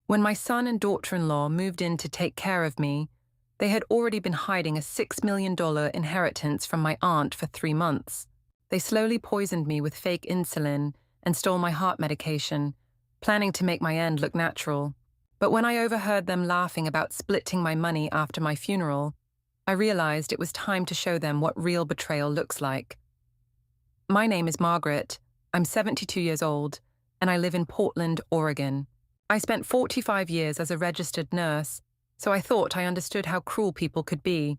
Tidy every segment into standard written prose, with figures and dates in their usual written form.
When my son and daughter-in-law moved in to take care of me, they had already been hiding a $6 million inheritance from my aunt for 3 months. They slowly poisoned me with fake insulin and stole my heart medication, planning to make my end look natural. But when I overheard them laughing about splitting my money after my funeral, I realized it was time to show them what real betrayal looks like. My name is Margaret. I'm 72 years old, and I live in Portland, Oregon. I spent 45 years as a registered nurse, so I thought I understood how cruel people could be.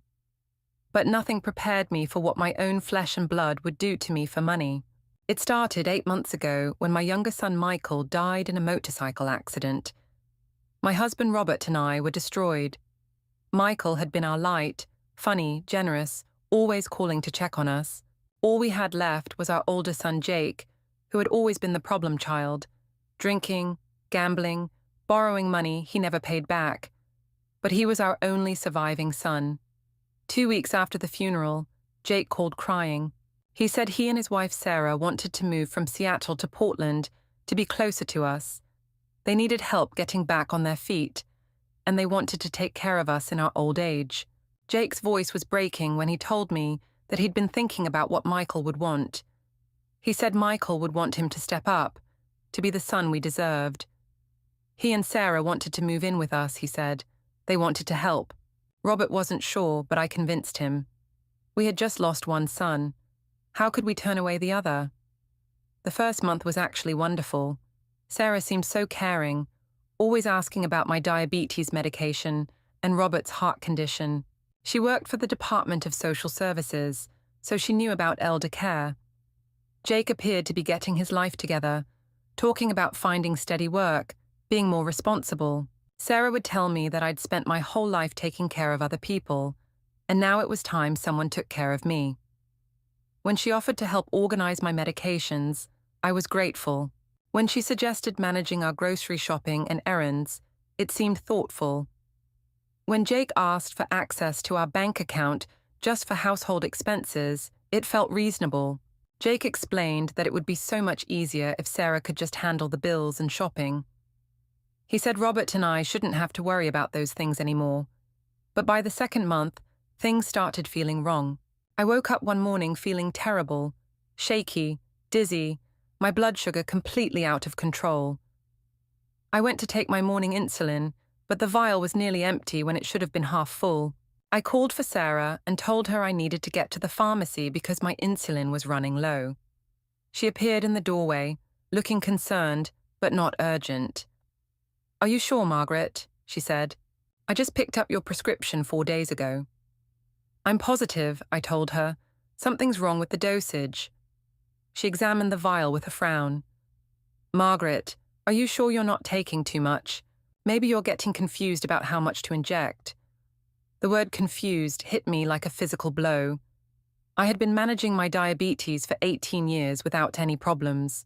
But nothing prepared me for what my own flesh and blood would do to me for money. It started 8 months ago when my younger son Michael died in a motorcycle accident. My husband Robert and I were destroyed. Michael had been our light, funny, generous, always calling to check on us. All we had left was our older son Jake, who had always been the problem child, drinking, gambling, borrowing money he never paid back. But he was our only surviving son. 2 weeks after the funeral, Jake called crying. He said he and his wife Sarah wanted to move from Seattle to Portland to be closer to us. They needed help getting back on their feet, and they wanted to take care of us in our old age. Jake's voice was breaking when he told me that he'd been thinking about what Michael would want. He said Michael would want him to step up, to be the son we deserved. He and Sarah wanted to move in with us, he said. They wanted to help. Robert wasn't sure, but I convinced him. We had just lost one son. How could we turn away the other? The first month was actually wonderful. Sarah seemed so caring, always asking about my diabetes medication and Robert's heart condition. She worked for the Department of Social Services, so she knew about elder care. Jake appeared to be getting his life together, talking about finding steady work, being more responsible. Sarah would tell me that I'd spent my whole life taking care of other people, and now it was time someone took care of me. When she offered to help organize my medications, I was grateful. When she suggested managing our grocery shopping and errands, it seemed thoughtful. When Jake asked for access to our bank account just for household expenses, it felt reasonable. Jake explained that it would be so much easier if Sarah could just handle the bills and shopping. He said Robert and I shouldn't have to worry about those things anymore. But by the second month, things started feeling wrong. I woke up one morning feeling terrible, shaky, dizzy, my blood sugar completely out of control. I went to take my morning insulin, but the vial was nearly empty when it should have been half full. I called for Sarah and told her I needed to get to the pharmacy because my insulin was running low. She appeared in the doorway, looking concerned, but not urgent. "Are you sure, Margaret?" she said. "I just picked up your prescription 4 days ago." "I'm positive," I told her. "Something's wrong with the dosage." She examined the vial with a frown. "Margaret, are you sure you're not taking too much? Maybe you're getting confused about how much to inject." The word confused hit me like a physical blow. I had been managing my diabetes for 18 years without any problems.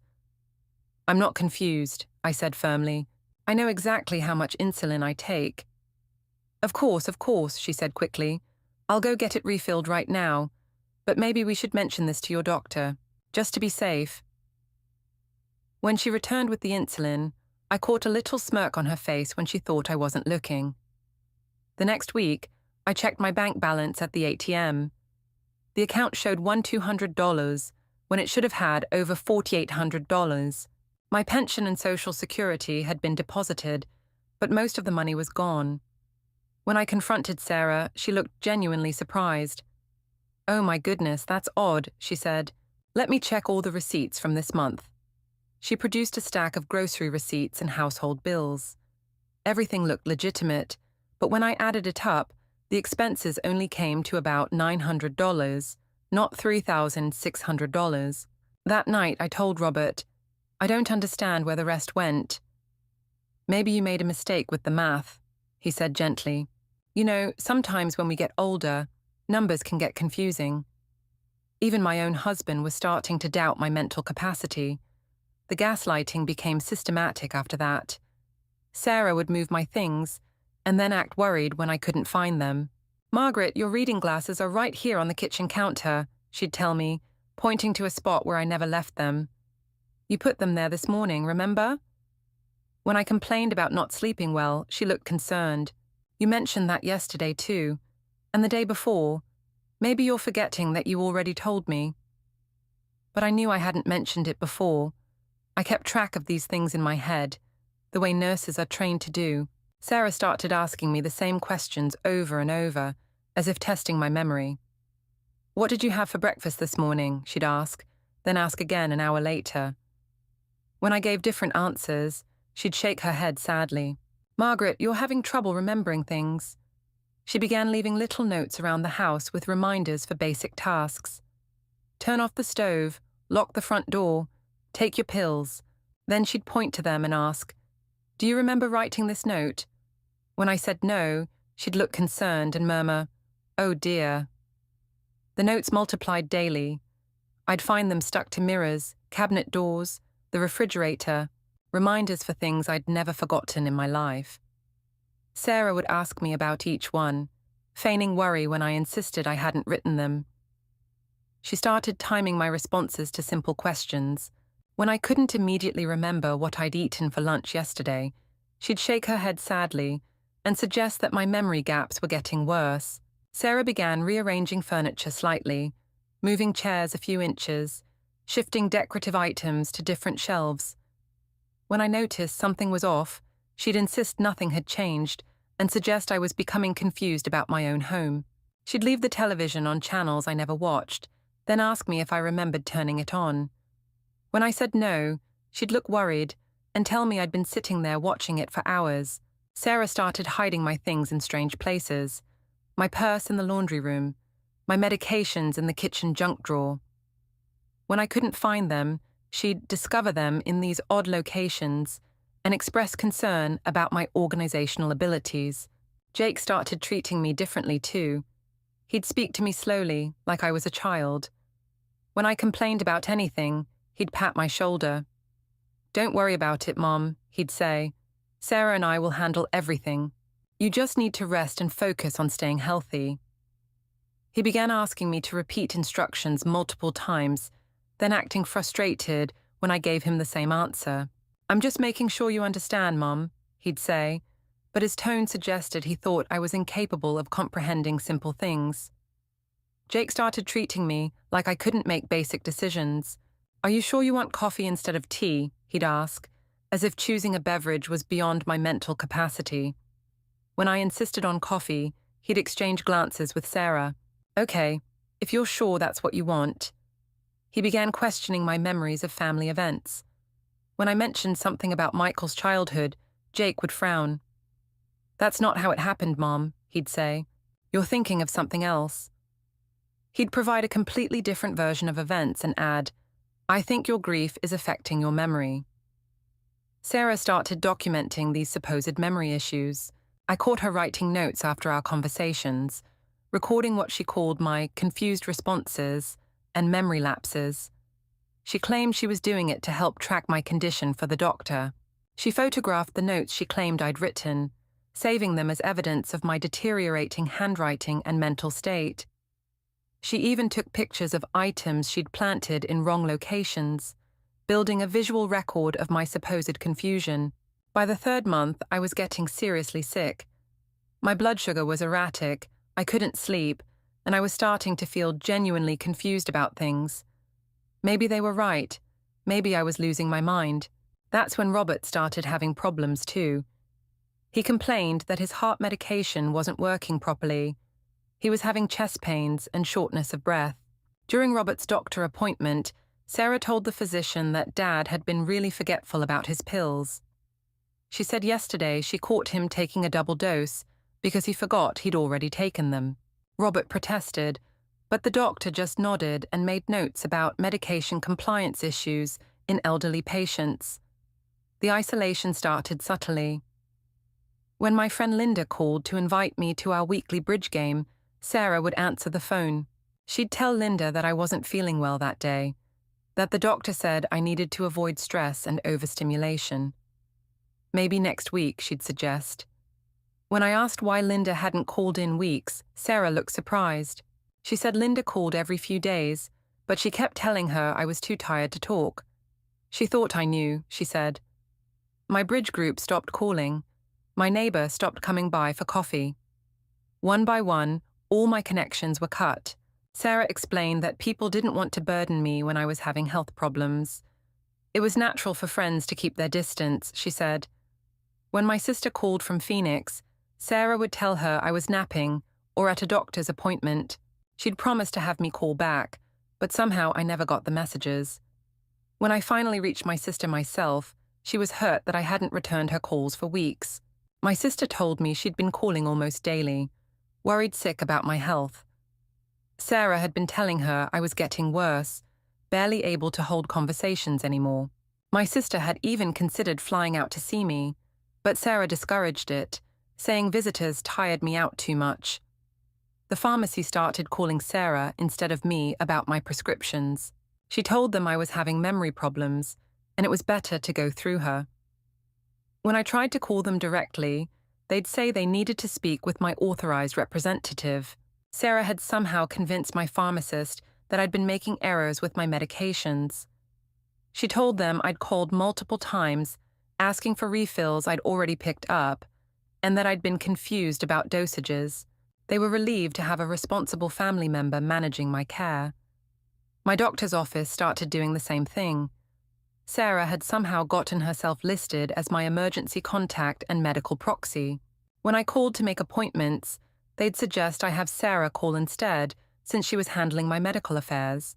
"I'm not confused," I said firmly. "I know exactly how much insulin I take." Of course, she said quickly. "I'll go get it refilled right now, but maybe we should mention this to your doctor, just to be safe." When she returned with the insulin, I caught a little smirk on her face when she thought I wasn't looking. The next week, I checked my bank balance at the ATM. The account showed $1,200 when it should have had over $4,800. My pension and Social Security had been deposited, but most of the money was gone. When I confronted Sarah, she looked genuinely surprised. "Oh my goodness, that's odd," she said. "Let me check all the receipts from this month." She produced a stack of grocery receipts and household bills. Everything looked legitimate, but when I added it up, the expenses only came to about $900, not $3,600. That night, I told Robert, "I don't understand where the rest went." "Maybe you made a mistake with the math," he said gently. "You know, sometimes when we get older, numbers can get confusing." Even my own husband was starting to doubt my mental capacity. The gaslighting became systematic after that. Sarah would move my things, and then act worried when I couldn't find them. "Margaret, your reading glasses are right here on the kitchen counter," she'd tell me, pointing to a spot where I never left them. "You put them there this morning, remember?" When I complained about not sleeping well, she looked concerned. You mentioned that yesterday too, and the day before. Maybe you're forgetting that you already told me. But I knew I hadn't mentioned it before. I kept track of these things in my head, the way nurses are trained to do. Sarah started asking me the same questions over and over, as if testing my memory. What did you have for breakfast this morning? She'd ask, then ask again an hour later. When I gave different answers, she'd shake her head sadly. Margaret, you're having trouble remembering things. She began leaving little notes around the house with reminders for basic tasks. Turn off the stove, lock the front door, take your pills. Then she'd point to them and ask, do you remember writing this note? When I said no, she'd look concerned and murmur, oh dear. The notes multiplied daily. I'd find them stuck to mirrors, cabinet doors, the refrigerator, reminders for things I'd never forgotten in my life. Sarah would ask me about each one, feigning worry when I insisted I hadn't written them. She started timing my responses to simple questions. When I couldn't immediately remember what I'd eaten for lunch yesterday, she'd shake her head sadly and suggest that my memory gaps were getting worse. Sarah began rearranging furniture slightly, moving chairs a few inches, shifting decorative items to different shelves. When I noticed something was off, she'd insist nothing had changed and suggest I was becoming confused about my own home. She'd leave the television on channels I never watched, then ask me if I remembered turning it on. When I said no, she'd look worried and tell me I'd been sitting there watching it for hours. Sarah started hiding my things in strange places. My purse in the laundry room, my medications in the kitchen junk drawer. When I couldn't find them, she'd discover them in these odd locations and express concern about my organizational abilities. Jake started treating me differently too. He'd speak to me slowly, like I was a child. When I complained about anything, he'd pat my shoulder. Don't worry about it, Mom, he'd say. Sarah and I will handle everything. You just need to rest and focus on staying healthy. He began asking me to repeat instructions multiple times, then acting frustrated when I gave him the same answer. I'm just making sure you understand, Mom, he'd say, but his tone suggested he thought I was incapable of comprehending simple things. Jake started treating me like I couldn't make basic decisions. Are you sure you want coffee instead of tea? He'd ask, as if choosing a beverage was beyond my mental capacity. When I insisted on coffee, he'd exchange glances with Sarah. Okay, if you're sure that's what you want. He began questioning my memories of family events. When I mentioned something about Michael's childhood, Jake would frown. That's not how it happened, Mom, he'd say. You're thinking of something else. He'd provide a completely different version of events and add, I think your grief is affecting your memory. Sarah started documenting these supposed memory issues. I caught her writing notes after our conversations, recording what she called my confused responses and memory lapses. She claimed she was doing it to help track my condition for the doctor. She photographed the notes she claimed I'd written, saving them as evidence of my deteriorating handwriting and mental state. She even took pictures of items she'd planted in wrong locations, building a visual record of my supposed confusion. By the 3rd month, I was getting seriously sick. My blood sugar was erratic, I couldn't sleep, and I was starting to feel genuinely confused about things. Maybe they were right. Maybe I was losing my mind. That's when Robert started having problems too. He complained that his heart medication wasn't working properly. He was having chest pains and shortness of breath. During Robert's doctor appointment, Sarah told the physician that Dad had been really forgetful about his pills. She said yesterday she caught him taking a double dose because he forgot he'd already taken them. Robert protested, but the doctor just nodded and made notes about medication compliance issues in elderly patients. The isolation started subtly. When my friend Linda called to invite me to our weekly bridge game, Sarah would answer the phone. She'd tell Linda that I wasn't feeling well that day, that the doctor said I needed to avoid stress and overstimulation. Maybe next week, she'd suggest. When I asked why Linda hadn't called in weeks, Sarah looked surprised. She said Linda called every few days, but she kept telling her I was too tired to talk. She thought I knew, she said. My bridge group stopped calling. My neighbor stopped coming by for coffee. One by one, all my connections were cut. Sarah explained that people didn't want to burden me when I was having health problems. It was natural for friends to keep their distance, she said. When my sister called from Phoenix, Sarah would tell her I was napping or at a doctor's appointment. She'd promised to have me call back, but somehow I never got the messages. When I finally reached my sister myself, she was hurt that I hadn't returned her calls for weeks. My sister told me she'd been calling almost daily, worried sick about my health. Sarah had been telling her I was getting worse, barely able to hold conversations anymore. My sister had even considered flying out to see me, but Sarah discouraged it, saying visitors tired me out too much. The pharmacy started calling Sarah instead of me about my prescriptions. She told them I was having memory problems, and it was better to go through her. When I tried to call them directly, they'd say they needed to speak with my authorized representative. Sarah had somehow convinced my pharmacist that I'd been making errors with my medications. She told them I'd called multiple times, asking for refills I'd already picked up, and that I'd been confused about dosages. They were relieved to have a responsible family member managing my care. My doctor's office started doing the same thing. Sarah had somehow gotten herself listed as my emergency contact and medical proxy. When I called to make appointments, they'd suggest I have Sarah call instead, since she was handling my medical affairs.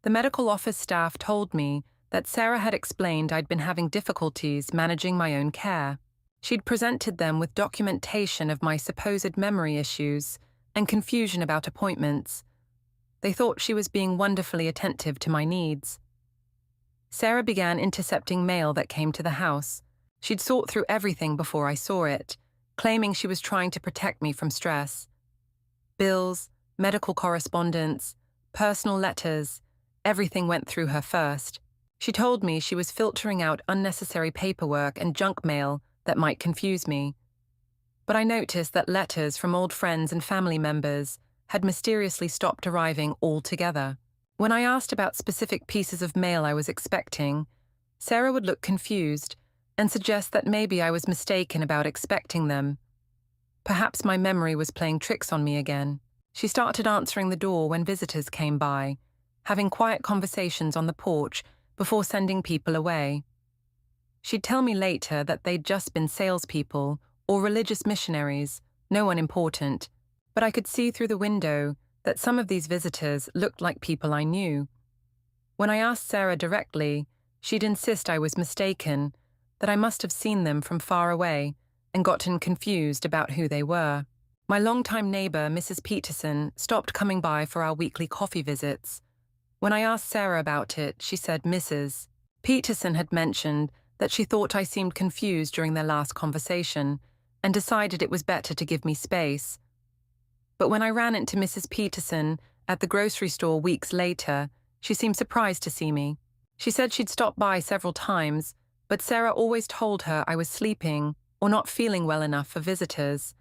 The medical office staff told me that Sarah had explained I'd been having difficulties managing my own care. She'd presented them with documentation of my supposed memory issues and confusion about appointments. They thought she was being wonderfully attentive to my needs. Sarah began intercepting mail that came to the house. She'd sort through everything before I saw it, claiming she was trying to protect me from stress. Bills, medical correspondence, personal letters, everything went through her first. She told me she was filtering out unnecessary paperwork and junk mail that might confuse me. But I noticed that letters from old friends and family members had mysteriously stopped arriving altogether. When I asked about specific pieces of mail I was expecting, Sarah would look confused and suggest that maybe I was mistaken about expecting them. Perhaps my memory was playing tricks on me again. She started answering the door when visitors came by, having quiet conversations on the porch before sending people away. She'd tell me later that they'd just been salespeople or religious missionaries, no one important, but I could see through the window that some of these visitors looked like people I knew. When I asked Sarah directly, she'd insist I was mistaken, that I must have seen them from far away and gotten confused about who they were. My longtime neighbor, Mrs. Peterson, stopped coming by for our weekly coffee visits. When I asked Sarah about it, she said Mrs. Peterson had mentioned that she thought I seemed confused during their last conversation and decided it was better to give me space. But when I ran into Mrs. Peterson at the grocery store weeks later, she seemed surprised to see me. She said she'd stopped by several times, but Sarah always told her I was sleeping or not feeling well enough for visitors.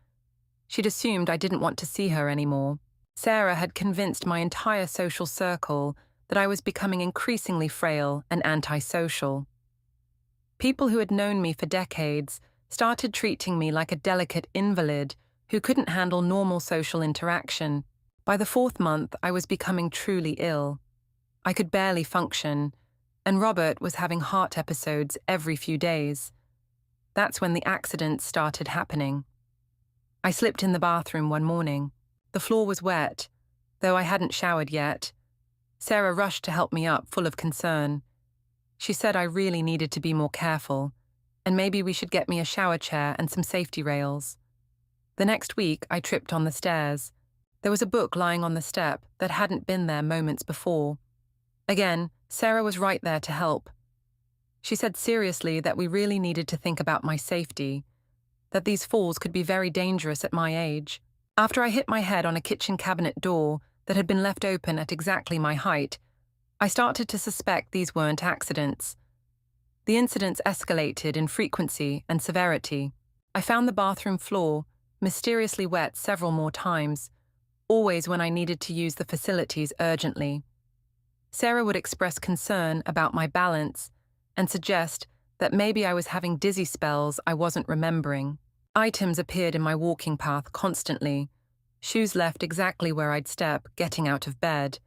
She'd assumed I didn't want to see her anymore. Sarah had convinced my entire social circle that I was becoming increasingly frail and antisocial. People who had known me for decades started treating me like a delicate invalid who couldn't handle normal social interaction. By the 4th month, I was becoming truly ill. I could barely function, and Robert was having heart episodes every few days. That's when the accidents started happening. I slipped in the bathroom one morning. The floor was wet, though I hadn't showered yet. Sarah rushed to help me up, full of concern. She said I really needed to be more careful, and maybe we should get me a shower chair and some safety rails. The next week, I tripped on the stairs. There was a book lying on the step that hadn't been there moments before. Again, Sarah was right there to help. She said seriously that we really needed to think about my safety, that these falls could be very dangerous at my age. After I hit my head on a kitchen cabinet door that had been left open at exactly my height, I started to suspect these weren't accidents. The incidents escalated in frequency and severity. I found the bathroom floor mysteriously wet several more times, always when I needed to use the facilities urgently. Sarah would express concern about my balance and suggest that maybe I was having dizzy spells I wasn't remembering. Items appeared in my walking path constantly. Shoes left exactly where I'd step, getting out of bed.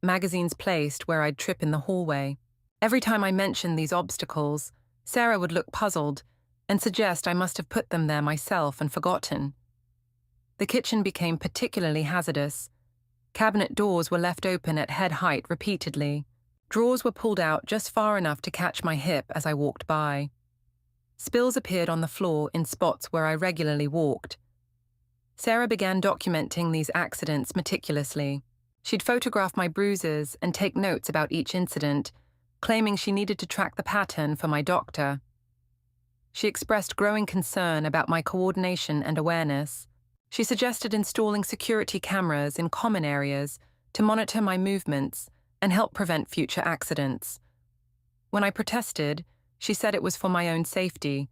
Magazines placed where I'd trip in the hallway. Every time I mentioned these obstacles, Sarah would look puzzled and suggest I must have put them there myself and forgotten. The kitchen became particularly hazardous. Cabinet doors were left open at head height repeatedly. Drawers were pulled out just far enough to catch my hip as I walked by. Spills appeared on the floor in spots where I regularly walked. Sarah began documenting these accidents meticulously. She'd photograph my bruises and take notes about each incident, claiming she needed to track the pattern for my doctor. She expressed growing concern about my coordination and awareness. She suggested installing security cameras in common areas to monitor my movements and help prevent future accidents. When I protested, she said it was for my own safety.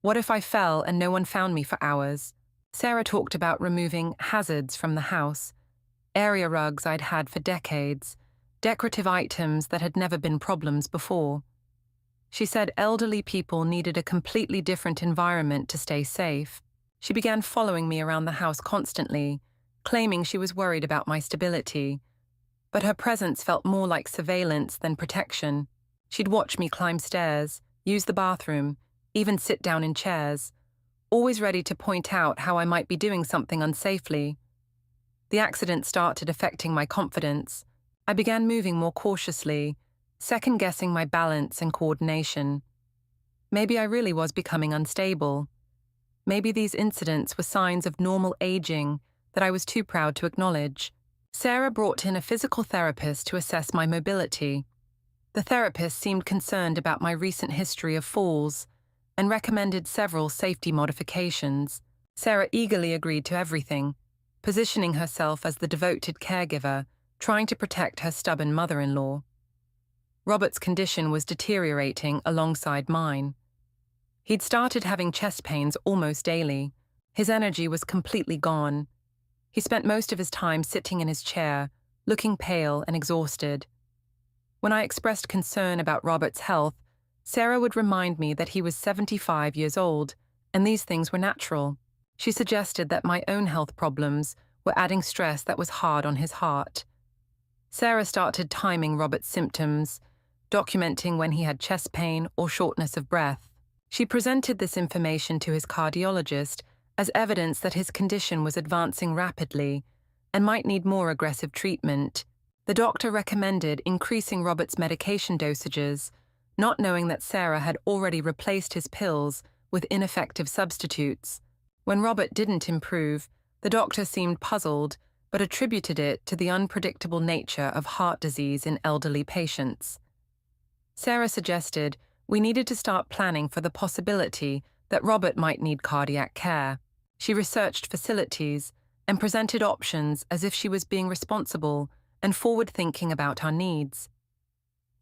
What if I fell and no one found me for hours? Sarah talked about removing hazards from the house, area rugs I'd had for decades, decorative items that had never been problems before. She said elderly people needed a completely different environment to stay safe. She began following me around the house constantly, claiming she was worried about my stability. But her presence felt more like surveillance than protection. She'd watch me climb stairs, use the bathroom, even sit down in chairs, always ready to point out how I might be doing something unsafely. The accident started affecting my confidence. I began moving more cautiously, second-guessing my balance and coordination. Maybe I really was becoming unstable. Maybe these incidents were signs of normal aging that I was too proud to acknowledge. Sarah brought in a physical therapist to assess my mobility. The therapist seemed concerned about my recent history of falls and recommended several safety modifications. Sarah eagerly agreed to everything, positioning herself as the devoted caregiver, trying to protect her stubborn mother-in-law. Robert's condition was deteriorating alongside mine. He'd started having chest pains almost daily. His energy was completely gone. He spent most of his time sitting in his chair, looking pale and exhausted. When I expressed concern about Robert's health, Sarah would remind me that he was 75 years old, and these things were natural. She suggested that my own health problems were adding stress that was hard on his heart. Sarah started timing Robert's symptoms, documenting when he had chest pain or shortness of breath. She presented this information to his cardiologist as evidence that his condition was advancing rapidly and might need more aggressive treatment. The doctor recommended increasing Robert's medication dosages, not knowing that Sarah had already replaced his pills with ineffective substitutes. When Robert didn't improve, the doctor seemed puzzled but attributed it to the unpredictable nature of heart disease in elderly patients. Sarah suggested we needed to start planning for the possibility that Robert might need cardiac care. She researched facilities and presented options as if she was being responsible and forward-thinking about our needs.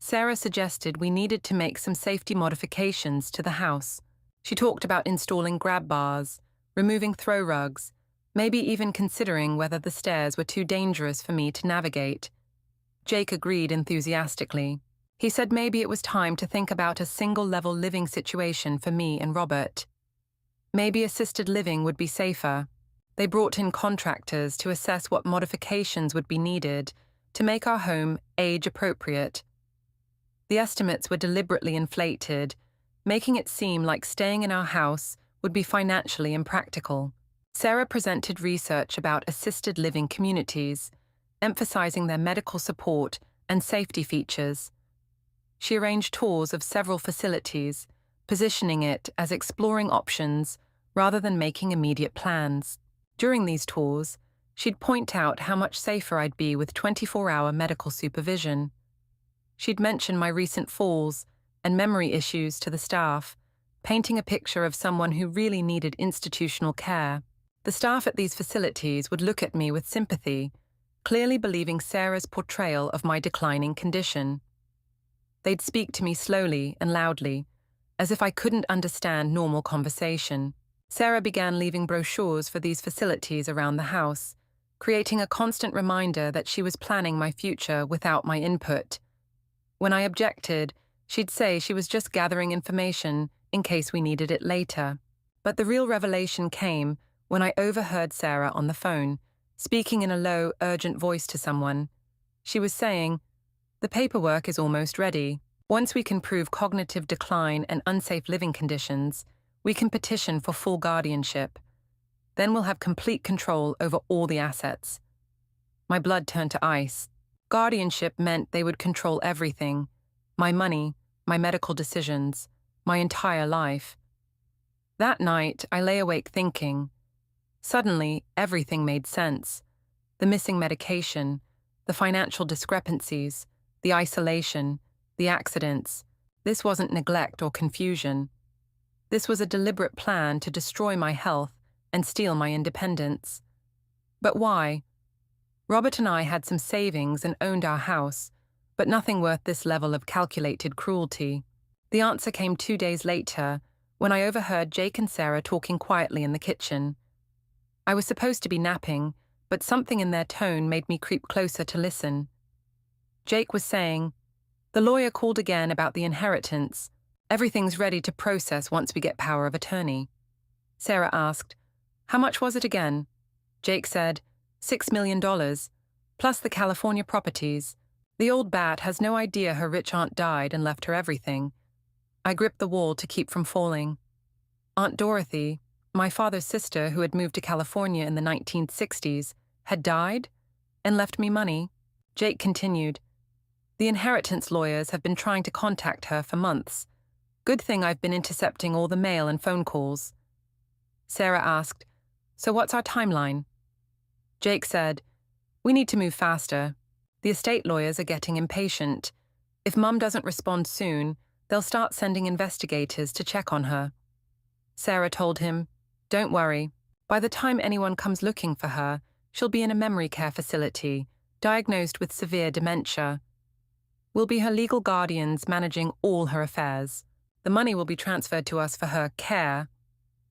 Sarah suggested we needed to make some safety modifications to the house. She talked about installing grab bars, removing throw rugs, maybe even considering whether the stairs were too dangerous for me to navigate. Jake agreed enthusiastically. He said maybe it was time to think about a single-level living situation for me and Robert. Maybe assisted living would be safer. They brought in contractors to assess what modifications would be needed to make our home age-appropriate. The estimates were deliberately inflated, making it seem like staying in our house would be financially impractical. Sarah presented research about assisted living communities, emphasizing their medical support and safety features. She arranged tours of several facilities, positioning it as exploring options rather than making immediate plans. During these tours, she'd point out how much safer I'd be with 24-hour medical supervision. She'd mention my recent falls and memory issues to the staff, painting a picture of someone who really needed institutional care. The staff at these facilities would look at me with sympathy, clearly believing Sarah's portrayal of my declining condition. They'd speak to me slowly and loudly, as if I couldn't understand normal conversation. Sarah began leaving brochures for these facilities around the house, creating a constant reminder that she was planning my future without my input. When I objected, She'd say she was just gathering information in case we needed it later. But the real revelation came when I overheard Sarah on the phone, speaking in a low, urgent voice to someone. She was saying, "The paperwork is almost ready. Once we can prove cognitive decline and unsafe living conditions, we can petition for full guardianship. Then we'll have complete control over all the assets." My blood turned to ice. Guardianship meant they would control everything: my money, my medical decisions, my entire life. That night, I lay awake thinking. Suddenly, everything made sense. The missing medication, the financial discrepancies, the isolation, the accidents. This wasn't neglect or confusion. This was a deliberate plan to destroy my health and steal my independence. But why? Robert and I had some savings and owned our house, but nothing worth this level of calculated cruelty. The answer came 2 days later, when I overheard Jake and Sarah talking quietly in the kitchen. I was supposed to be napping, but something in their tone made me creep closer to listen. Jake was saying, "The lawyer called again about the inheritance. Everything's ready to process once we get power of attorney." Sarah asked, "How much was it again?" Jake said, $6 million, plus the California properties. The old bat has no idea her rich aunt died and left her everything. I gripped the wall to keep from falling. Aunt Dorothy, my father's sister who had moved to California in the 1960s, had died and left me money. Jake continued, "The inheritance lawyers have been trying to contact her for months. Good thing I've been intercepting all the mail and phone calls." Sarah asked, "So what's our timeline?" Jake said, "We need to move faster. The estate lawyers are getting impatient. If Mum doesn't respond soon, they'll start sending investigators to check on her." Sarah told him, "Don't worry. By the time anyone comes looking for her, she'll be in a memory care facility, diagnosed with severe dementia. We'll be her legal guardians managing all her affairs. The money will be transferred to us for her care."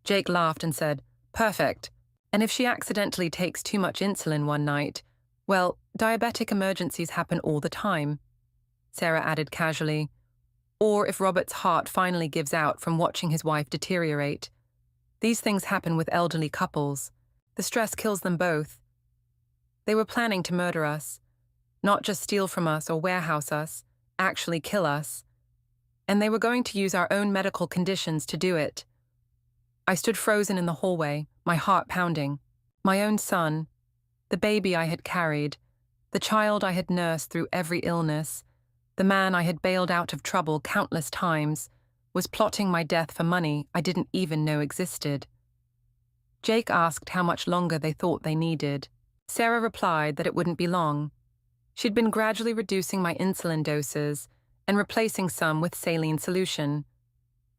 Jake laughed and said, "Perfect. And if she accidentally takes too much insulin one night, well, diabetic emergencies happen all the time." Sarah added casually, "Or if Robert's heart finally gives out from watching his wife deteriorate. These things happen with elderly couples. The stress kills them both. They were planning to murder us. Not just steal from us or warehouse us, actually kill us. And they were going to use our own medical conditions to do it." I stood frozen in the hallway, my heart pounding. My own son, the baby I had carried, the child I had nursed through every illness, the man I had bailed out of trouble countless times, was plotting my death for money I didn't even know existed. Jake asked how much longer they thought they needed. Sarah replied that it wouldn't be long. She'd been gradually reducing my insulin doses and replacing some with saline solution.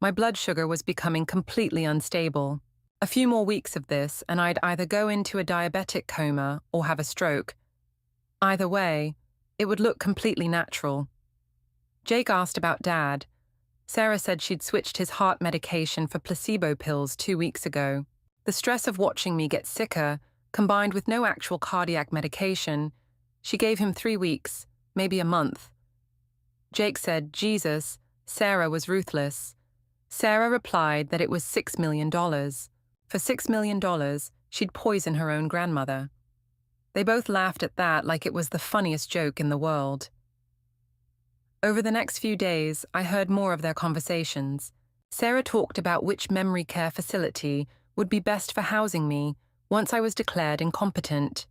My blood sugar was becoming completely unstable. A few more weeks of this, and I'd either go into a diabetic coma or have a stroke. Either way, it would look completely natural. Jake asked about Dad. Sarah said she'd switched his heart medication for placebo pills 2 weeks ago. The stress of watching me get sicker, combined with no actual cardiac medication, she gave him 3 weeks, maybe a month. Jake said, "Jesus, Sarah was ruthless." Sarah replied that it was $6 million. For $6 million, she'd poison her own grandmother. They both laughed at that like it was the funniest joke in the world. Over the next few days, I heard more of their conversations. Sarah talked about which memory care facility would be best for housing me once I was declared incompetent.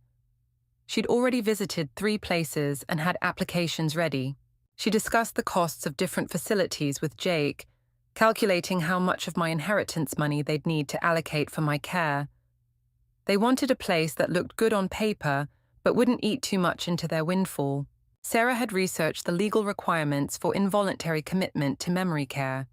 She'd already visited 3 places and had applications ready. She discussed the costs of different facilities with Jake, calculating how much of my inheritance money they'd need to allocate for my care. They wanted a place that looked good on paper, but wouldn't eat too much into their windfall. Sarah had researched the legal requirements for involuntary commitment to memory care.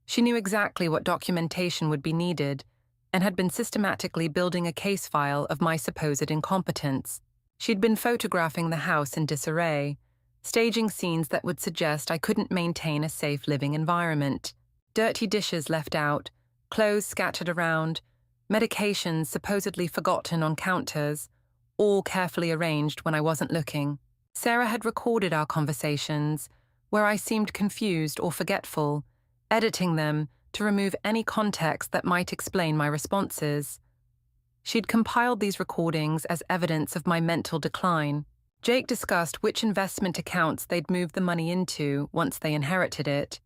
She knew exactly what documentation would be needed, and had been systematically building a case file of my supposed incompetence. She'd been photographing the house in disarray, staging scenes that would suggest I couldn't maintain a safe living environment. Dirty dishes left out, clothes scattered around, medications supposedly forgotten on counters, all carefully arranged when I wasn't looking. Sarah had recorded our conversations, where I seemed confused or forgetful, editing them to remove any context that might explain my responses. She'd compiled these recordings as evidence of my mental decline. Jake discussed which investment accounts they'd moved the money into once they inherited it.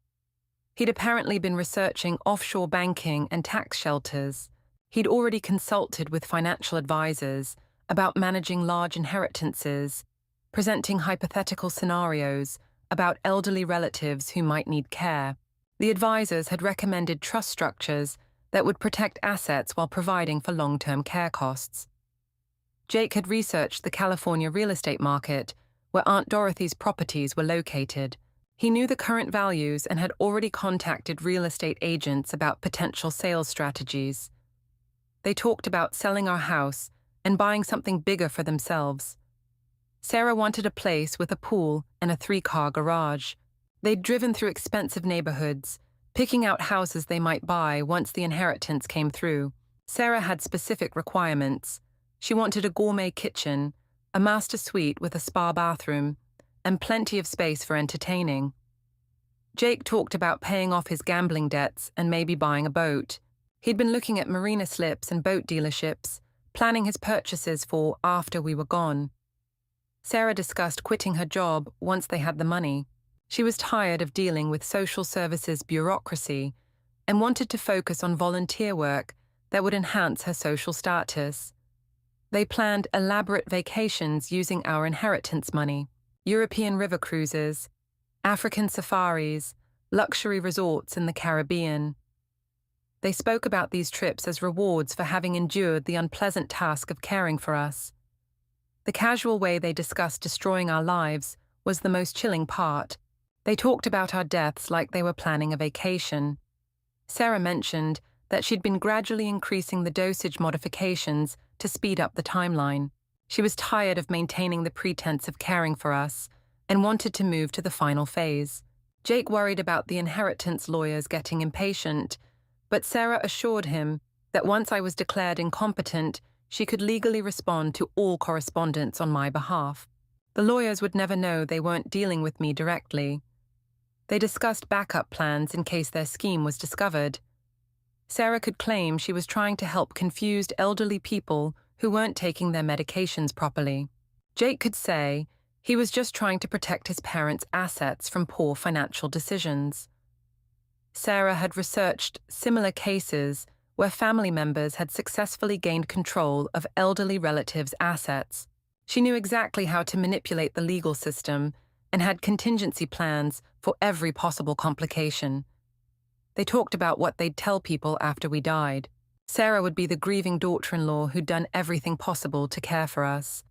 He'd apparently been researching offshore banking and tax shelters. He'd already consulted with financial advisors about managing large inheritances, presenting hypothetical scenarios about elderly relatives who might need care. The advisors had recommended trust structures that would protect assets while providing for long-term care costs. Jake had researched the California real estate market, where Aunt Dorothy's properties were located. He knew the current values and had already contacted real estate agents about potential sales strategies. They talked about selling our house and buying something bigger for themselves. Sarah wanted a place with a pool and a 3-car garage. They'd driven through expensive neighborhoods, picking out houses they might buy once the inheritance came through. Sarah had specific requirements. She wanted a gourmet kitchen, a master suite with a spa bathroom, and plenty of space for entertaining. Jake talked about paying off his gambling debts and maybe buying a boat. He'd been looking at marina slips and boat dealerships, planning his purchases for after we were gone. Sarah discussed quitting her job once they had the money. She was tired of dealing with social services bureaucracy and wanted to focus on volunteer work that would enhance her social status. They planned elaborate vacations using our inheritance money, European river cruises, African safaris, luxury resorts in the Caribbean. They spoke about these trips as rewards for having endured the unpleasant task of caring for us. The casual way they discussed destroying our lives was the most chilling part. They talked about our deaths like they were planning a vacation. Sarah mentioned that she'd been gradually increasing the dosage modifications to speed up the timeline. She was tired of maintaining the pretense of caring for us and wanted to move to the final phase. Jake worried about the inheritance lawyers getting impatient, but Sarah assured him that once I was declared incompetent, she could legally respond to all correspondence on my behalf. The lawyers would never know they weren't dealing with me directly. They discussed backup plans in case their scheme was discovered. Sarah could claim she was trying to help confused elderly people who weren't taking their medications properly. Jake could say he was just trying to protect his parents' assets from poor financial decisions. Sarah had researched similar cases where family members had successfully gained control of elderly relatives' assets. She knew exactly how to manipulate the legal system and had contingency plans for every possible complication. They talked about what they'd tell people after we died. Sarah would be the grieving daughter-in-law who'd done everything possible to care for us.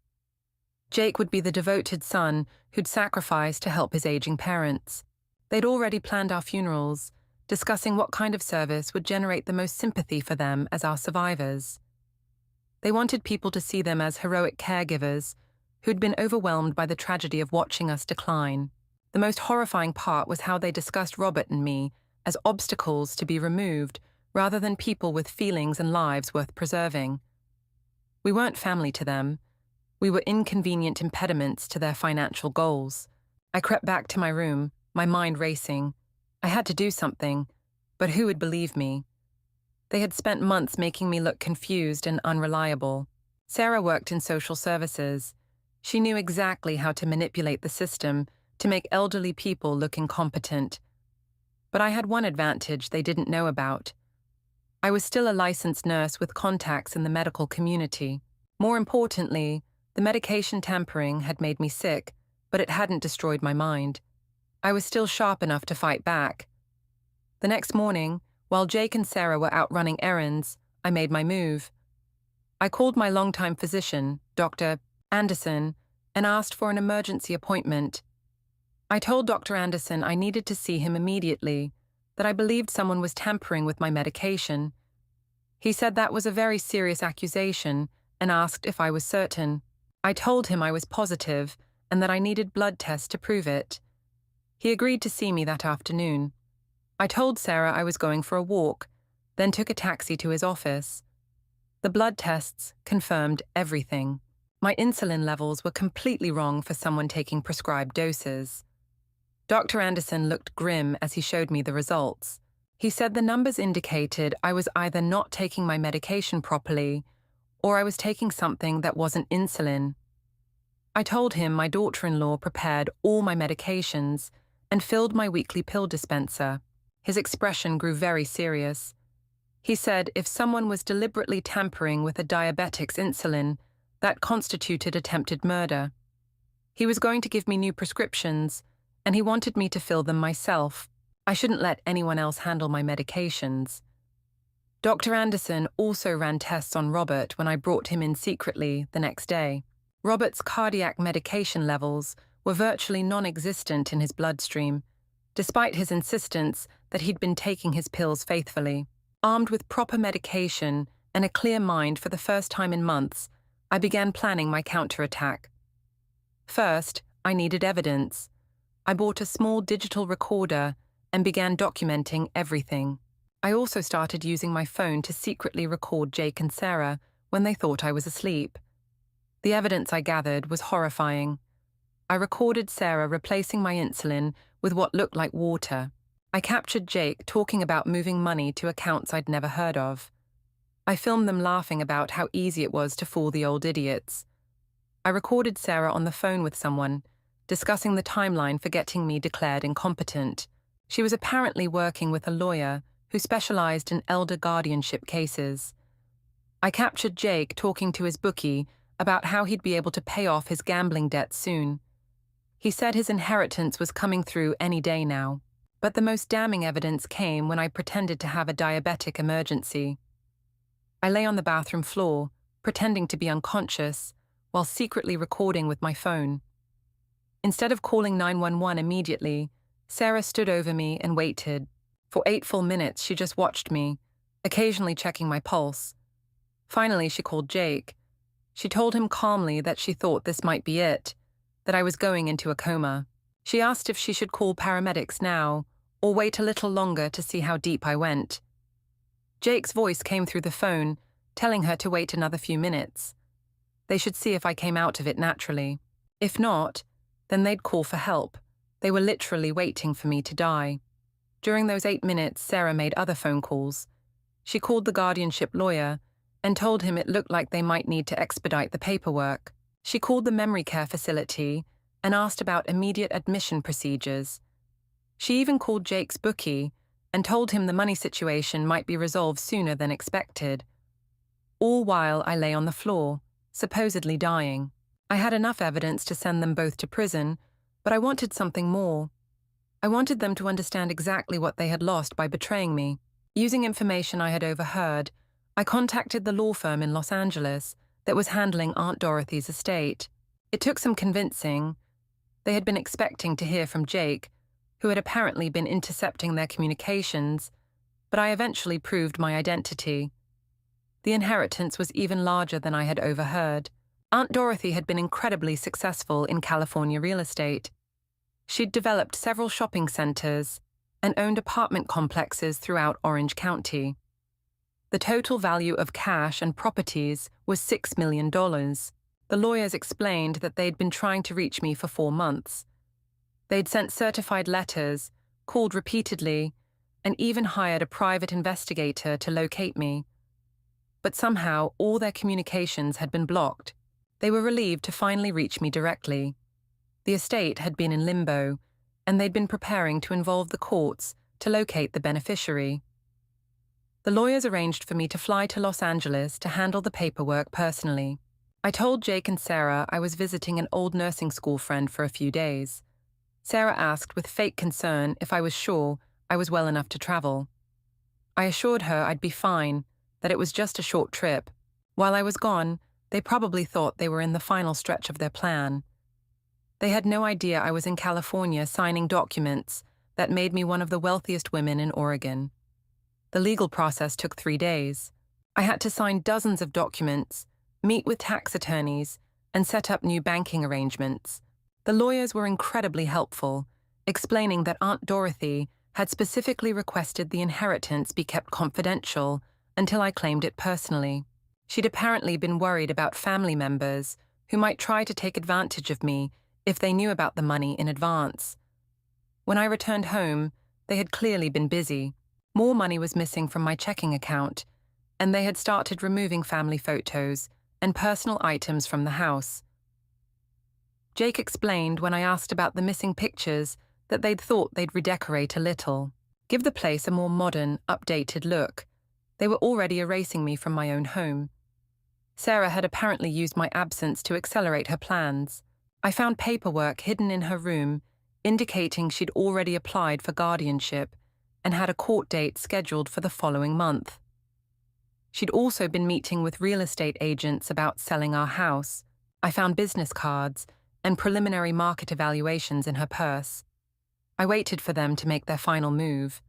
Jake would be the devoted son who'd sacrificed to help his aging parents. They'd already planned our funerals, discussing what kind of service would generate the most sympathy for them as our survivors. They wanted people to see them as heroic caregivers who'd been overwhelmed by the tragedy of watching us decline. The most horrifying part was how they discussed Robert and me as obstacles to be removed rather than people with feelings and lives worth preserving. We weren't family to them. We were inconvenient impediments to their financial goals. I crept back to my room, my mind racing. I had to do something, but who would believe me? They had spent months making me look confused and unreliable. Sarah worked in social services. She knew exactly how to manipulate the system to make elderly people look incompetent. But I had one advantage they didn't know about. I was still a licensed nurse with contacts in the medical community. More importantly, the medication tampering had made me sick, but it hadn't destroyed my mind. I was still sharp enough to fight back. The next morning, while Jake and Sarah were out running errands, I made my move. I called my longtime physician, Dr. Anderson, and asked for an emergency appointment. I told Dr. Anderson I needed to see him immediately, that I believed someone was tampering with my medication. He said that was a very serious accusation and asked if I was certain. I told him I was positive and that I needed blood tests to prove it. He agreed to see me that afternoon. I told Sarah I was going for a walk, then took a taxi to his office. The blood tests confirmed everything. My insulin levels were completely wrong for someone taking prescribed doses. Dr. Anderson looked grim as he showed me the results. He said the numbers indicated I was either not taking my medication properly or I was taking something that wasn't insulin. I told him my daughter-in-law prepared all my medications and filled my weekly pill dispenser. His expression grew very serious. He said if someone was deliberately tampering with a diabetic's insulin, that constituted attempted murder. He was going to give me new prescriptions, and he wanted me to fill them myself. I shouldn't let anyone else handle my medications. Dr. Anderson also ran tests on Robert when I brought him in secretly the next day. Robert's cardiac medication levels were virtually non-existent in his bloodstream, despite his insistence that he'd been taking his pills faithfully. Armed with proper medication and a clear mind for the first time in months, I began planning my counterattack. First, I needed evidence. I bought a small digital recorder and began documenting everything. I also started using my phone to secretly record Jake and Sarah when they thought I was asleep. The evidence I gathered was horrifying. I recorded Sarah replacing my insulin with what looked like water. I captured Jake talking about moving money to accounts I'd never heard of. I filmed them laughing about how easy it was to fool the old idiots. I recorded Sarah on the phone with someone, discussing the timeline for getting me declared incompetent. She was apparently working with a lawyer who specialized in elder guardianship cases. I captured Jake talking to his bookie about how he'd be able to pay off his gambling debts soon. He said his inheritance was coming through any day now. But the most damning evidence came when I pretended to have a diabetic emergency. I lay on the bathroom floor, pretending to be unconscious, while secretly recording with my phone. Instead of calling 911 immediately, Sarah stood over me and waited. For 8 full minutes, she just watched me, occasionally checking my pulse. Finally, she called Jake. She told him calmly that she thought this might be it, that I was going into a coma. She asked if she should call paramedics now, or wait a little longer to see how deep I went. Jake's voice came through the phone, telling her to wait another few minutes. They should see if I came out of it naturally. If not, then they'd call for help. They were literally waiting for me to die. During those 8 minutes, Sarah made other phone calls. She called the guardianship lawyer and told him it looked like they might need to expedite the paperwork. She called the memory care facility and asked about immediate admission procedures. She even called Jake's bookie and told him the money situation might be resolved sooner than expected. All while I lay on the floor, supposedly dying. I had enough evidence to send them both to prison, but I wanted something more. I wanted them to understand exactly what they had lost by betraying me. Using information I had overheard, I contacted the law firm in Los Angeles that was handling Aunt Dorothy's estate. It took some convincing. They had been expecting to hear from Jake, who had apparently been intercepting their communications, but I eventually proved my identity. The inheritance was even larger than I had overheard. Aunt Dorothy had been incredibly successful in California real estate. She'd developed several shopping centers and owned apartment complexes throughout Orange County. The total value of cash and properties was $6 million. The lawyers explained that they'd been trying to reach me for 4 months. They'd sent certified letters, called repeatedly, and even hired a private investigator to locate me. But somehow all their communications had been blocked. They were relieved to finally reach me directly. The estate had been in limbo, and they'd been preparing to involve the courts to locate the beneficiary. The lawyers arranged for me to fly to Los Angeles to handle the paperwork personally. I told Jake and Sarah I was visiting an old nursing school friend for a few days. Sarah asked with fake concern if I was sure I was well enough to travel. I assured her I'd be fine, that it was just a short trip. While I was gone, they probably thought they were in the final stretch of their plan. They had no idea I was in California signing documents that made me one of the wealthiest women in Oregon. The legal process took 3 days. I had to sign dozens of documents, meet with tax attorneys, and set up new banking arrangements. The lawyers were incredibly helpful, explaining that Aunt Dorothy had specifically requested the inheritance be kept confidential until I claimed it personally. She'd apparently been worried about family members who might try to take advantage of me if they knew about the money in advance. When I returned home, they had clearly been busy. More money was missing from my checking account, and they had started removing family photos and personal items from the house. Jake explained when I asked about the missing pictures that they'd thought they'd redecorate a little, give the place a more modern, updated look. They were already erasing me from my own home. Sarah had apparently used my absence to accelerate her plans. I found paperwork hidden in her room, indicating she'd already applied for guardianship and had a court date scheduled for the following month. She'd also been meeting with real estate agents about selling our house. I found business cards and preliminary market evaluations in her purse. I waited for them to make their final move.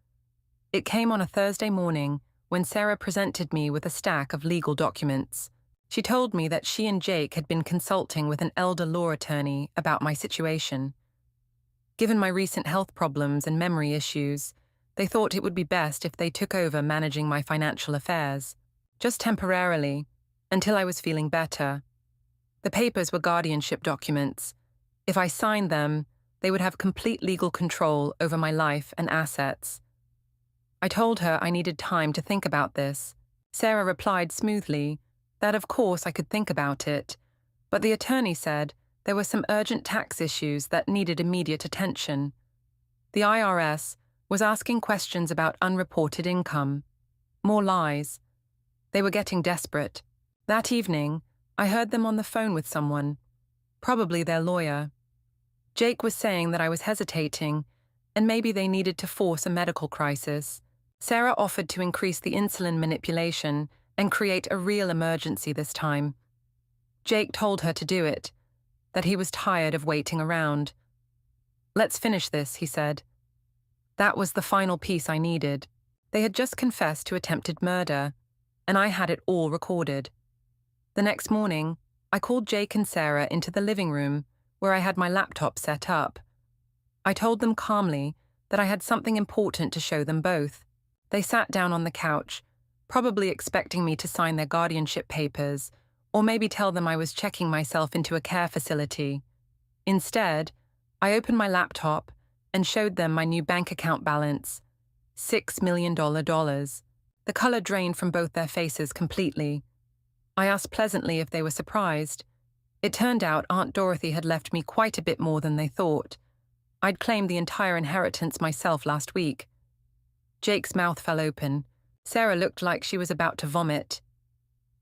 It came on a Thursday morning when Sarah presented me with a stack of legal documents. She told me that she and Jake had been consulting with an elder law attorney about my situation. Given my recent health problems and memory issues, they thought it would be best if they took over managing my financial affairs, just temporarily, until I was feeling better. The papers were guardianship documents. If I signed them, they would have complete legal control over my life and assets. I told her I needed time to think about this. Sarah replied smoothly that of course I could think about it, but the attorney said there were some urgent tax issues that needed immediate attention. The IRS was asking questions about unreported income. More lies. They were getting desperate. That evening, I heard them on the phone with someone, probably their lawyer. Jake was saying that I was hesitating, and maybe they needed to force a medical crisis. Sarah offered to increase the insulin manipulation and create a real emergency this time. Jake told her to do it, that he was tired of waiting around. "Let's finish this," he said. That was the final piece I needed. They had just confessed to attempted murder, and I had it all recorded. The next morning, I called Jake and Sarah into the living room where I had my laptop set up. I told them calmly that I had something important to show them both. They sat down on the couch, probably expecting me to sign their guardianship papers, or maybe tell them I was checking myself into a care facility. Instead, I opened my laptop and showed them my new bank account balance, $6 million. The color drained from both their faces completely. I asked pleasantly if they were surprised. It turned out Aunt Dorothy had left me quite a bit more than they thought. I'd claimed the entire inheritance myself last week. Jake's mouth fell open. Sarah looked like she was about to vomit.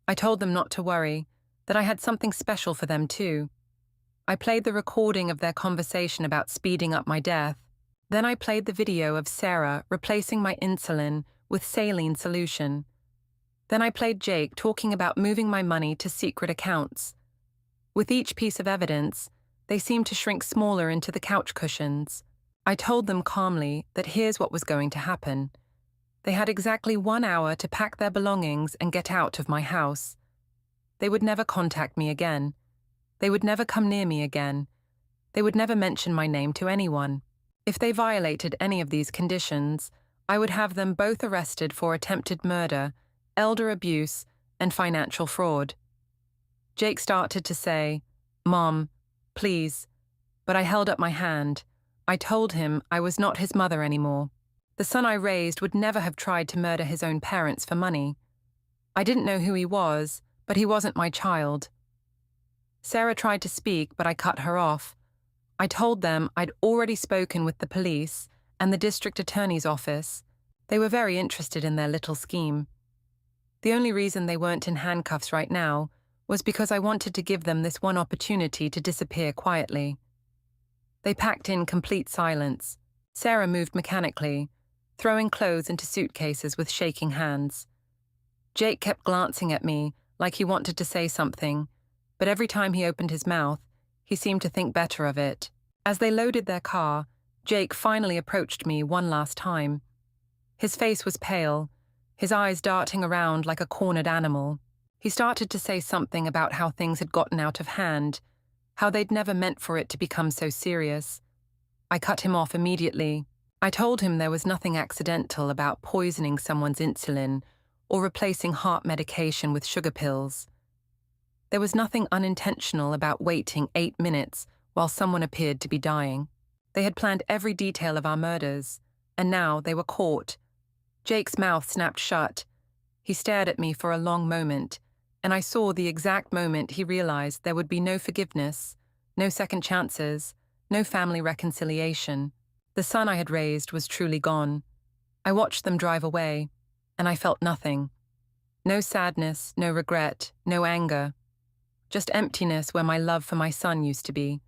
I told them not to worry, that I had something special for them too. I played the recording of their conversation about speeding up my death. Then I played the video of Sarah replacing my insulin with saline solution. Then I played Jake talking about moving my money to secret accounts. With each piece of evidence, they seemed to shrink smaller into the couch cushions. I told them calmly that here's what was going to happen. They had exactly 1 hour to pack their belongings and get out of my house. They would never contact me again. They would never come near me again. They would never mention my name to anyone. If they violated any of these conditions, I would have them both arrested for attempted murder, elder abuse, and financial fraud. Jake started to say, "Mom, please," but I held up my hand. I told him I was not his mother anymore. The son I raised would never have tried to murder his own parents for money. I didn't know who he was, but he wasn't my child. Sarah tried to speak, but I cut her off. I told them I'd already spoken with the police and the district attorney's office. They were very interested in their little scheme. The only reason they weren't in handcuffs right now was because I wanted to give them this one opportunity to disappear quietly. They packed in complete silence. Sarah moved mechanically, throwing clothes into suitcases with shaking hands. Jake kept glancing at me like he wanted to say something, but every time he opened his mouth, he seemed to think better of it. As they loaded their car, Jake finally approached me one last time. His face was pale, his eyes darting around like a cornered animal. He started to say something about how things had gotten out of hand, how they'd never meant for it to become so serious. I cut him off immediately. I told him there was nothing accidental about poisoning someone's insulin or replacing heart medication with sugar pills. There was nothing unintentional about waiting 8 minutes while someone appeared to be dying. They had planned every detail of our murders, and now they were caught. Jake's mouth snapped shut. He stared at me for a long moment, and I saw the exact moment he realized there would be no forgiveness, no second chances, no family reconciliation. The son I had raised was truly gone. I watched them drive away, and I felt nothing. No sadness, no regret, no anger. Just emptiness where my love for my son used to be.